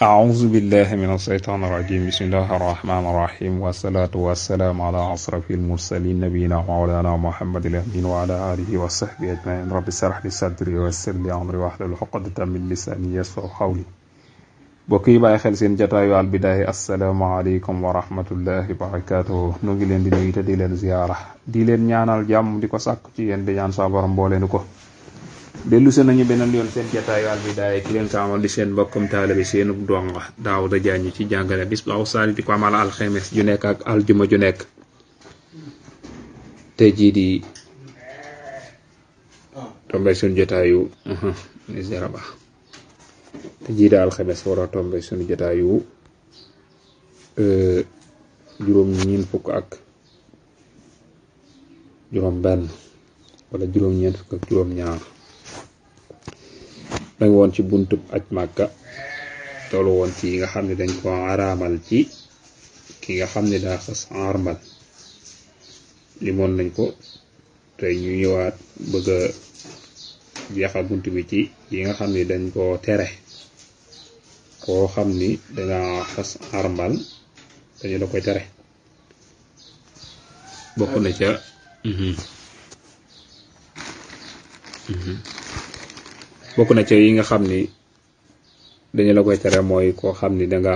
أعوذ بالله من الشيطان الرجيم بسم الله الرحمن الرحيم والصلاة والسلام على أشرف المرسلين نبينا مولانا محمد الأمين وعلى آله وصحبه أجمعين رب اشرح لي صدري ويسر لي أمري واحلل عقدة من لساني يفقهوا قولي بوكي باي خel seen jotaayu Al Bidaaya assalaamu alaykum wa rahmatullahi wa barakatuh nu ngi leen di nuyu te di leen ziyaara di leen ñaanal jàmm di ko sàkk ci yéen di ñaan sa borom mbooleenu ko dellu se nañu beneen yoon seen jotaayu Al Bidaaya ki leen ko amal di seen mbokkum taalibe seen donga Daawuda Jaañ ci jàngale bis bu awsaani di ko amal alxemes ju nekk ak aljuma ju nekk te jii di tombe suñu jotaayu ni zeraba te jii di alxemes war a tombe suñu jotaayu juróom ñeent fukk ak juróom benn wala juróom ñeent fukk ak juróom ñaar dañ woon ci buntu aj Màkka tollu woon ci yi nga xam ne dañ ko araamal ci ki nga xam ne daa xas armal limoon nañ ko tey ñu ñëwaat bëgg a jeexal buntu bi ci yi nga xam ne dañ ko tere koo xam ni danga xas armal dañu la koy tere bokk na ca bokk na ca yi nga xam ni dañu la koy tere mooy koo xam ni danga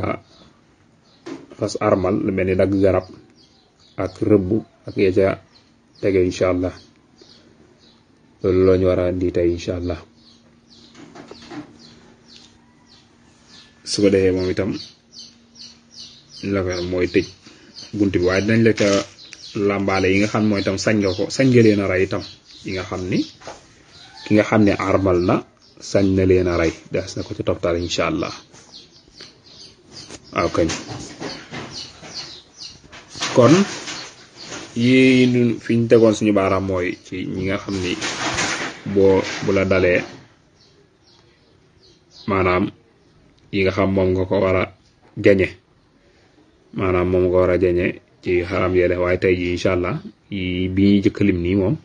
xas armal lu mel ni dagg garab ak rëbb ak ya ca tege incha allah loolu la ñu war a indi tey incha allah su ko defee moom itam la ko mooy tëj bunt bi waaye dinañ la ca làmbaale yi nga xam mooy itam sañ nga leen a rey itam yi nga xam ni ki nga xam ne armal na sañ na leen a rey des na ko ci toptal incha allah waaw kañ kon yi fi ñu tegoon suñu baaraam mooy ci ñi nga xam ni bu la dalee maanaam yi nga xam moom nga ko war a jañe maanaam moom nga war a jañe ci xaram yele waaye tey ji incha allah yi bi ñuy jëkkalim nii moom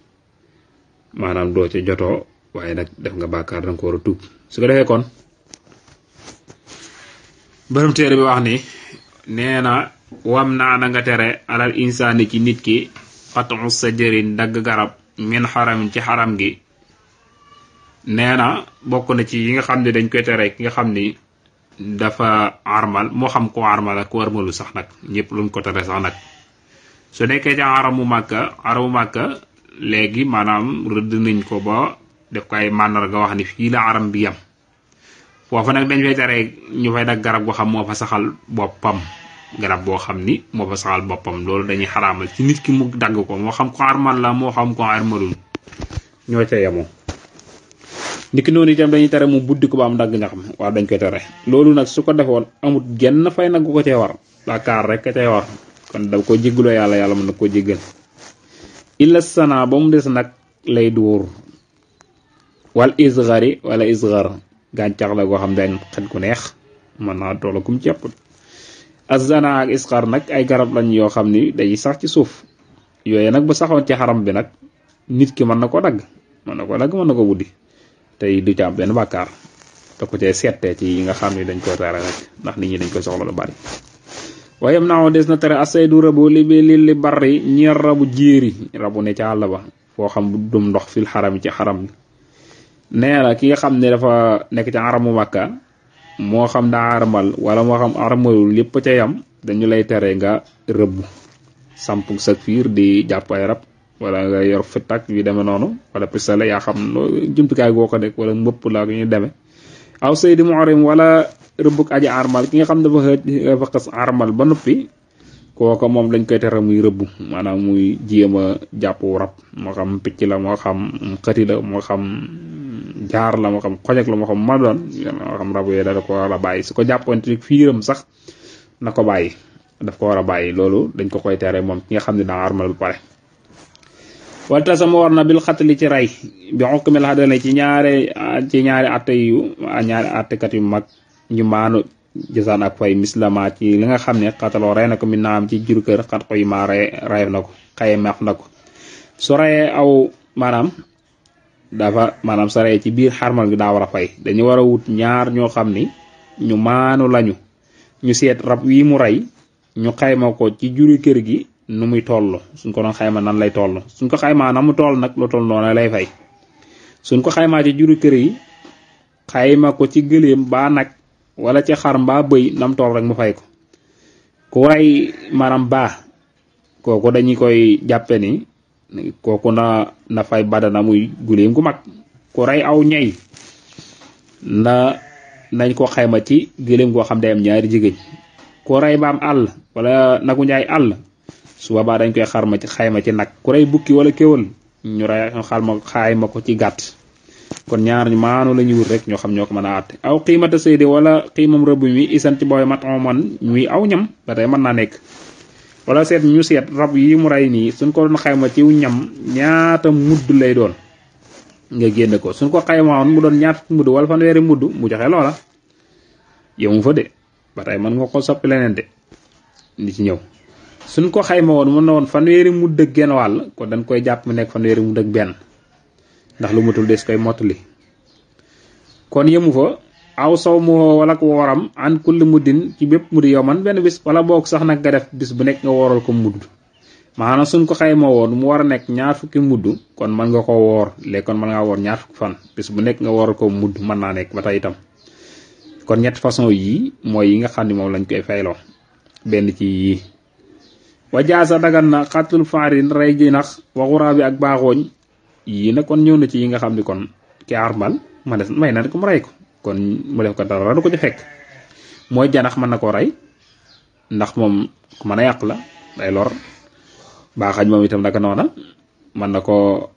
maanaam doo ca jotoo waaye nag def nga bàkkaar danga ko war a tuub su ko defee kon borom téere bi wax ni nee na wam naa na nga tere alal insaani ci nit ki xatu sa jërin dagg garab min xaramin ci xaram gi nee na bokk na ci yi nga xam ne dañ koy tere ki nga xam ni dafa armal moo xam ko armal ak ko armalu sax nag ñëpp luñ ko tere sax nag su nekkee ci aramu màkka léegi maanaam rëdd nañ ko ba def ko ay màndarga wax ni fii la aram bi yam foofu nag dañ fay tere ñu fay dag garab goo xam moo fa saxal boppam garab boo xam ni moo fa saxal boppam loolu dañuy xaraamal ci nit ki mu dagg ko moo xam ko armal la moo xam ko armalul ñoo ca yemoo niki noonu itam dañuy tere mu buddi ko ba am dagg ñaxam waaw dañ koy tere loolu nag su ko defoon amut genn fay nag gu ko cee war bàkkaar rek ka cay war kon da ko jéggaloo yàlla mën na koo jéggal illa sana ba mu des nag lay duur wal isgari wala isgar gàncax la goo xam dañ xet gu neex mën naa toola kum cepp azana ak isgar nag ay garab lañ yoo xam ni day sax ci suuf yooyu nag bu saxoon ci xaram bi nag nit ki mën na ko dagg mën na ko buddi tey du ci am benn bàkkaar da ko cee seetee ci yi nga xam ni dañ ko tere rek ndax nit ñi dañ koy soxla lu bari wayam naaw des na tere asaydu rabu li bari ñeer rabu jéeri rabu ne ca àll ba foo xam dum ndox fil xaram ci xaram nee na ki nga xam ne dafa nekk ci aramu Makka moo xam daa armal wala moo xam armalul yépp ca yam dañu lay tere nga rëbb samp sa fiir di jàpp ay rab wala nga yor fitak yu demee noonu wala pistolet yaa xam jumtukaay goo ko nekk wala mbëpp laa ko ñu demee aw saydi muhrim wala rëbbuk aji armal ki nga xam ne dafa xas armal ba noppi kooka moom dañ koy tere muy rëbb maanaam muy jéem a jàpp rab moo xam picc la moo xam xëti la moo xam jaar la moo xam xojak la moo xam ma doon moo xam rab yooyu da ko war a bàyyi su ko jàppoon ci fiiram sax na ko bàyyi daf ko war a bàyyi loolu dañ ko koy tere moom ki nga xam ne daa armal ba pare walta sama war na bil xatali ci rey bi xukmil xadale ci ñaari atte yu ñaari attekat yu mag ñu maanu jësaan ak fay mislama ci li nga xam ne xataloo rey na ko min naam ci jur kër xat ko yi maa rey na ko xaye meex na ko su reyee aw maanaam dafa maanaam sa rey ci biir xarmal bi daa war a fay dañu war a wut ñaar ñoo xam ni ñu maanu lañu ñu seet rab wi mu rey ñu xayma ko ci juri kër gi nu muy toll suñ ko doon xayma nan lay toll suñ ko xaymaa na mu toll nag lu toll noonu lay fay suñ ko xaymaa ci juri kër yi xayma ko ci gëléem baa nag wala ci xar mbaa bëy nam toll rek mu fay ko ku rey maanaam baa kooku dañuy koy jàppe ni kooku na fay badana muy gëléem gu mag ku rey aw ñay nañ ko xayma ci gëléem goo xam day am ñaari jigéen ku rey baam àll wala nagu njaay àll su boobaa dañ koy xayma ci nag ku rey bukki wala kéwal ñu rey xayma ko ci gàtt kon ñaar ñu maanu la ñuy wut rek ñoo xam ñoo ko mën a àtte aw xiimata saydi wala xiimam rëbb mi isan ci booy mat man muy aw ñam ba tey mën naa nekk wala seet ñu seet rab yi mu rey nii suñ ko doon xayma ci ñam ñaata mudd lay doon nga génne ko suñ ko xayma woon mu doon ñaata mudd wala fanweeri mudd mu joxe loola yow fa de ba tey mën nga ko soppi leneen de li ci ñëw suñ ko xayma woon mën na woon fanweeri mudd ak genn wàll kon dañ koy jàpp mu nekk fanweeri mudd ak benn ndax lu mutul des koy mottali kon yemu fa aw saw mu wala ko woram an kulli muddin ci bépp mudd yow man benn bis wala boog sax nag nga def bis bu nekk nga wooral ko mudd maanaam suñ ko xayma woon mu war a nekk ñaar fukki mudd kon mën nga ko woor léegi kon mën ngaa woor ñaar fukki fan bis bu nekk nga wooral ko mudd mën naa nekk ba tey itam kon ñett façon yii mooy yi nga xam ne moom lañ koy fayloo benn ci yii wajaasa dagan na xatul faarin rey ji nax waxuraa bi ak baaxooñ yii nag kon ñëw na ci yi nga xam ni kon ki armal may na ko mu rey ko kon mu def ko dara du ko ci fekk mooy janax mën na koo rey ndax moom ku mën a yàq la day lor baaxañ moom itam naka noona mën na ko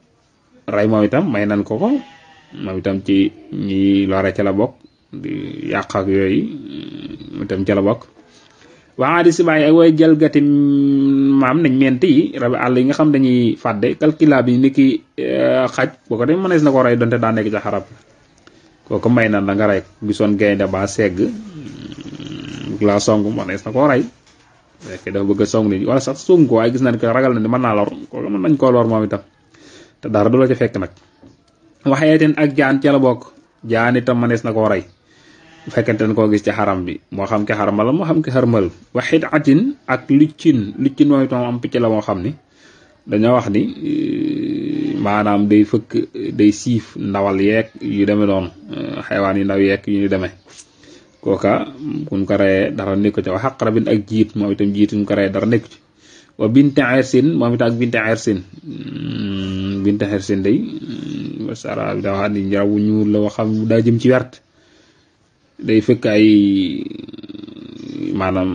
rey moom itam may nan ko moom itam ci ñi lore ca la bokk di yàq ak yooyu itam ca la bokk waa di si bàyyi ak way jalgati maam nañ ment yi rabi àll yi nga xam dañuy fàdde kalkila bi ni ki xaj boo ko de mënees na ko rey donte daa nekk ca xarab kooku may na la nga rey gisoon gaynde ba segg la song mënees na koo rey fekk dafa bëgg a song nit wala sax song ko waaye gis nañ ko ragal na ni mën naa lor kooku mën nañ koo lor moom itam te dara du la ca fekk nag waxeeteen ak jaan ca la bokk jaan itam mënees na koo rey bu fekkente ne koo gis ci xaram bi moo xam ki xarmal moo xam ki xarmal waxit atin ak luccin moom itam am picc la moo xam ni dañoo wax ni maanaam day fëkk day siif ndawal yeeg yu demee noonu xaywaan yu ndaw yeeg yu ñu demee kooka buñ ko reyee dara nekk ci wa xaqrabin ak jiit moom itam jiit ñu ko reyee dara nekk ci wa binte ersin moom itam ak binte ersin day sara bi daa wax ni raw ñuul la wax xam daa jëm ci wert day fekk ay maanaam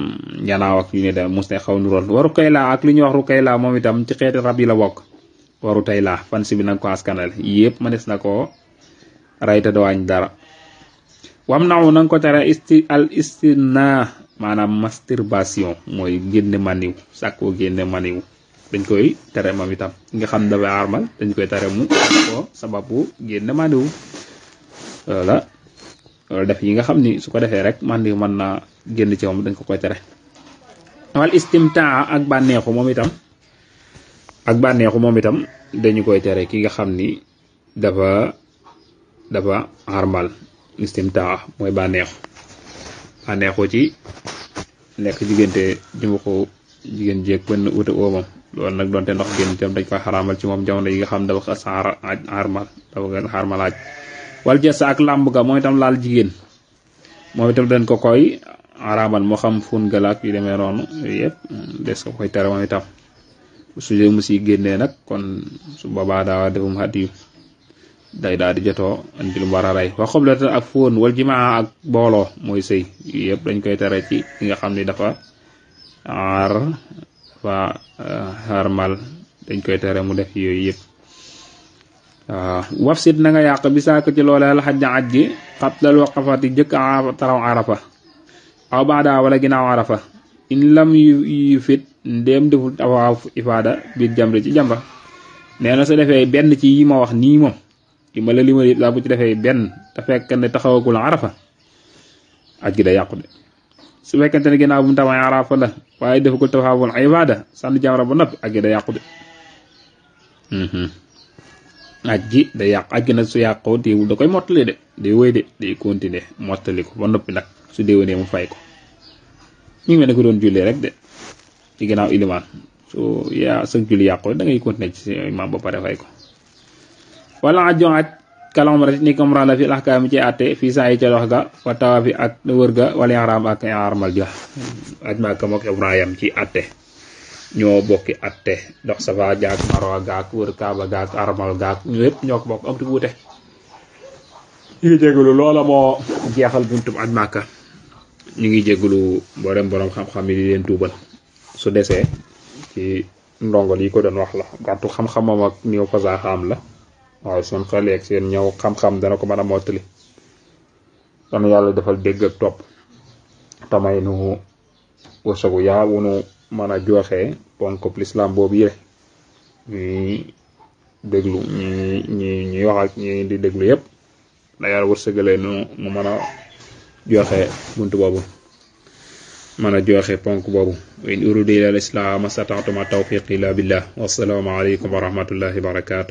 ñanaaw ak yu ne dem mos ne xaw nurool waru kay laa ak li ñuy wax ru kay laa moom itam ci xeeti rab yi la bokk waru tey laa fan si bi nag ko askanale yëpp ma des na ko rayta dawaañ dara wam naw na nga ko tere istina maanaam masturbation mooy génne maniw sàkkoo génne maniw dañ koy tere moom itam nga xam dafa armal dañ koy tere mu ko sababu génne maniw voilà loolu def yi nga xam ni su ko defee rek maniw mën na génn ci moom dañ ko koy tere wal istimtaa ak bànneexu moom itam dañu koy tere ki nga xam ni dafa armal istimtaa mooy bànneexu ci nekk diggante jumbuxu jigéen jéeg benn wuute oomam loolu nag doonte ndox génn itam dañ koy xaraamal ci moom jamono yi nga xam dafa xas armal dafa gën xarmalaaj wal jessa ak làmb ga moom itam laal jigéen moom itam dañ ko koy araamal moo xam fun galaak yu demee noonu yooyu yëpp des ko koy tere moom itam su dee mu si génnee nag kon su boobaa daa defum hadiyu day daal di jotoo andi lu mu war a rey wa xoblata ak fóon wal jimaa ak booloo mooy sëy yëpp dañ koy tere ci ki nga xam ni dafa xarmal dañ koy tere mu def yooyu yëpp waaw wafsit na nga yàq bi saako ci loolee la xajja aj gi xatlal waqafati jëkk taraw arafa aw baada wala ginnaaw arafa in lam yu fit ndéem deful tawaaf ifaada biir jamre ci jamra nee na su defee benn ci yi ma wax nii moom yi ma la lima yëpp daa bu ci defee benn te fekk ne taxawagul arafa aj gi day yàqu de su fekkente ne ginnaaw bu mu tawaay arafa la waaye defagul tawaaful ifaada sànni jamra ba noppi aj gi day yàqu de aj gi day yàq aj gi nag su yàqoo teewul da koy mottali de day wéy de day continuer mottali ko ba noppi nag su déwénee mu fay ko ñu ngi mel ne ko doon jullee rek de ci ginnaaw ilimaan su yaa sa julli yàqu da ngay continuer ci imaam ba pare fay ko wala ajoat kalom rek ni comme la fi ahkaam ci àtte fii saa yi ca dox ga fa tawa fi ak wër ga wala ihraam ak armal ja aj Makka mook Ibrahim ci àtte ñoo bokki àtte dox Safa gaak Marwa gaak wër Kaaba gaak armal gaak lépp ñoo ko bokk am tu wuute ñu ngi jégalu loola moo jeexal buntum aj Makka ñu ngi jégalu borom xam-xam yi di leen tuubal su desee ci ndongol yi ko doon wax la gàttu xam-xamam ak niw fasaaxaam la waaye seen xel ak seen ñëw xam-xam dana ko mën a mottali dana yàlla defal dégg ak topp tamay nu wërsëgu yaa wunu mën a joxe ponk l'islam boobu yére ñuy déglu ñuy wax ak ñi di déglu yépp da yàlla wërsëgale nu mën a joxe buntu boobu mën a joxe ponk boobu in uridu illa al islam mastata'tu ma tawfiqi illa billah wasalaamu alaykum wa rahmatullahi wa barakatuh